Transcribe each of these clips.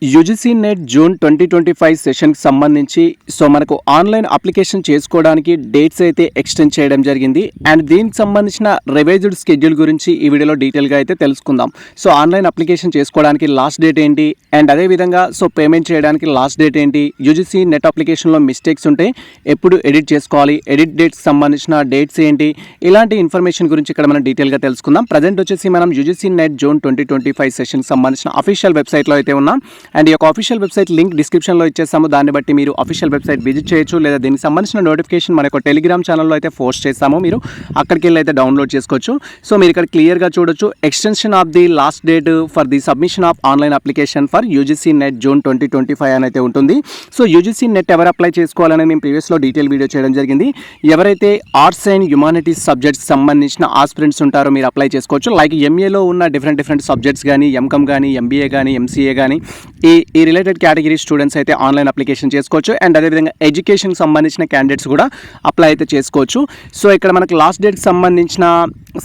UGC net June 2025 సెషన్కి సంబంధించి మనకు online application చేసుకోవడానికి డేట్స్ అయితే ఎక్స్టెండ్ చేయడం జరిగింది. అండ్ దీనికి సంబంధించిన రివైజ్డ్ స్కెడ్యూల్ గురించి ఈ వీడియోలో డీటెయిల్గా అయితే తెలుసుకుందాం. ఆన్లైన్ అప్లికేషన్ చేసుకోవడానికి లాస్ట్ డేట్ ఏంటి, అండ్ అదేవిధంగా పేమెంట్ చేయడానికి లాస్ట్ డేట్ ఏంటి, యూజీసీ నెట్ అప్లికేషన్లో మిస్టేక్స్ ఉంటే ఎప్పుడు ఎడిట్ చేసుకోవాలి, ఎడిట్ డేట్స్కి సంబంధించిన డేట్స్ ఏంటి, ఇలాంటి ఇన్ఫర్మేషన్ గురించి ఇక్కడ మనం డీటెయిల్గా తెలుసుకుందాం. ప్రజెంట్ వచ్చేసి మనం యూజీసీ నెట్ జూన్ 2025 సెషన్కి సంబంధించిన అఫీషియల్ వెబ్సైట్లో అయితే ఉన్నాం. అండ్ ఈ యొక్క అఫీషియల్ వెబ్సైట్ లింక్ డిస్క్రిప్షన్లో ఇచ్చేస్తాము. దాన్ని బట్టి మీరు అఫీషియల్ వెబ్సైట్ విజిట్ చేయొచ్చు, లేదా దీనికి సంబంధించిన నోటిఫికేషన్ మన యొక్క టెలిగ్రామ్ ఛానల్లో అయితే పోస్ట్ చేస్తాము. మీరు అక్కడికి వెళ్ళి అయితే డౌన్లోడ్ చేసుకోవచ్చు. మీరు ఇక్కడ క్లియర్గా చూడొచ్చు, extension of the last date for the submission of online application for UGC net June 2025 అని అయితే ఉంటుంది. యూజీసీ నెట్ ఎవరు అప్లై చేసుకోవాలని మేము ప్రీవియస్లో డీటెయిల్ వీడియో చేయడం జరిగింది. ఎవరైతే ఆర్ట్స్ అండ్ హ్యుమానిటీస్ సబ్జెక్ట్స్ సంబంధించిన ఆస్పిరెంట్స్ ఉంటారో మీరు అప్లై చేసుకోవచ్చు. లైక్ ఎంఏలో ఉన్న డిఫరెంట్ సబ్జెక్ట్స్ కానీ, ఎంకామ్ కానీ, ఎంబీఏ కానీ, ఎంసీఏ కానీ, ఈ రిలేటెడ్ కేటగిరీ స్టూడెంట్స్ అయితే ఆన్లైన్ అప్లికేషన్ చేసుకోవచ్చు. అండ్ అదేవిధంగా ఎడ్యుకేషన్కి సంబంధించిన క్యాండిడేట్స్ కూడా అప్లై అయితే చేసుకోవచ్చు. ఇక్కడ మనకు లాస్ట్ డేట్కి సంబంధించిన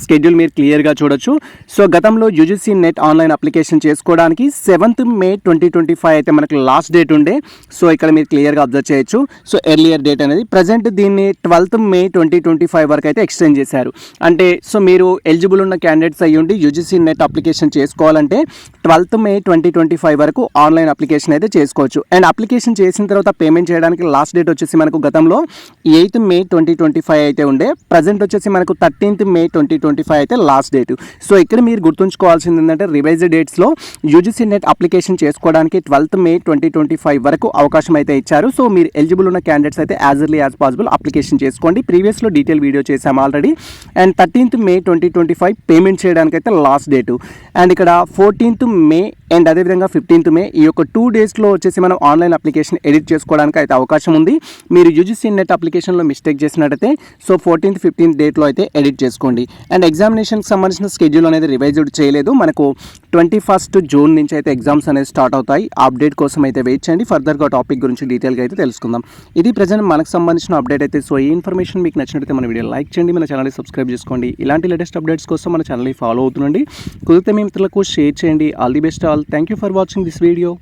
స్కెడ్యూల్ మీరు క్లియర్గా చూడొచ్చు. గతంలో యూజీసీ నెట్ ఆన్లైన్ అప్లికేషన్ చేసుకోవడానికి 7th May 2025 అయితే మనకు లాస్ట్ డేట్ ఉండే. ఇక్కడ మీరు క్లియర్గా అబ్జర్వ్ చేయొచ్చు. ఎర్లియర్ డేట్ అనేది ప్రజెంట్ దీన్ని 12th May 2025 వరకు అయితే ఎక్స్టెండ్ చేశారు. అంటే మీరు ఎలిజిబుల్ ఉన్న క్యాండిడేట్స్ అయ్యి ఉండి యూజీసీ నెట్ అప్లికేషన్ చేసుకోవాలంటే 12th May 2025 వరకు ఆన్లైన్ అప్లికేషన్ అయితే చేసుకోవచ్చు. అండ్ అప్లికేషన్ చేసిన తర్వాత పేమెంట్ చేయడానికి లాస్ట్ డేట్ వచ్చేసి మనకు గతంలో 8th May 2025 అయితే ఉండే. ప్రజెంట్ వచ్చేసి మనకు 13th May 2025 అయితే లాస్ట్ డేట్. ఇక్కడ మీరు గుర్తుంచుకోవాల్సింది ఏంటంటే రివైజ్డ్ డేట్స్లో యూజీసీ నెట్ అప్లికేషన్ చేసుకోవడానికి 12th May 2025 వరకు అవకాశం అయితే ఇచ్చారు. మీరు ఎలిజిబుల్ ఉన్న క్యాండిడేట్స్ అయితే as early as possible application చేసుకోండి. ప్రీవియస్లో డీటెయిల్ వీడియో చేసాము already. And 13th May 2025 payment చేయడానికి అయితే లాస్ట్ డేటు. అండ్ ఇక్కడ 14th May అండ్ అదేవిధంగా 15th May ఈ యొక్క 2 డేస్లో వచ్చేసి మనం ఆన్లైన్ అప్లికేషన్ ఎడిట్ చేసుకోవడానికి అయితే అవకాశం ఉంది. మీరు యూజీసీ నెట్ అప్లికేషన్లో మిస్టేక్ చేసినట్టయితే 14th, 15th డేట్లో అయితే ఎడిట్ చేసుకోండి. అండ్ ఎగ్జామినేషన్కి సంబంధించిన స్కెడ్యూల్ అనేది రివైజ్డ్ చేయలేదు. మనకు 21st June నుంచి అయితే ఎగ్జామ్స్ అనేది స్టార్ట్ అవుతాయి. అప్డేట్ కోసం అయితే వెయిట్ చేయండి. ఫర్దర్గా టాపిక్ గురించి డీటెయిల్గా అయితే తెలుసుకుందాం. ఇది ప్రజెంట్ మనకు సంబంధించిన అప్డేట్ అయితే. ఈ ఇన్ఫర్మేషన్ మీకు నచ్చినట్లయితే మన వీడియో లైక్ చేయండి, మన ఛానల్ని సబ్స్క్రైబ్ చేసుకోండి. ఇలాంటి లేటెస్ట్ అప్డేట్స్ కోసం మన ఛానల్ని ఫాలో అవుతుండండి. కుదిరితే మీ మిత్రులకు షేర్ చేయండి. All the best all. Thank you for watching this video.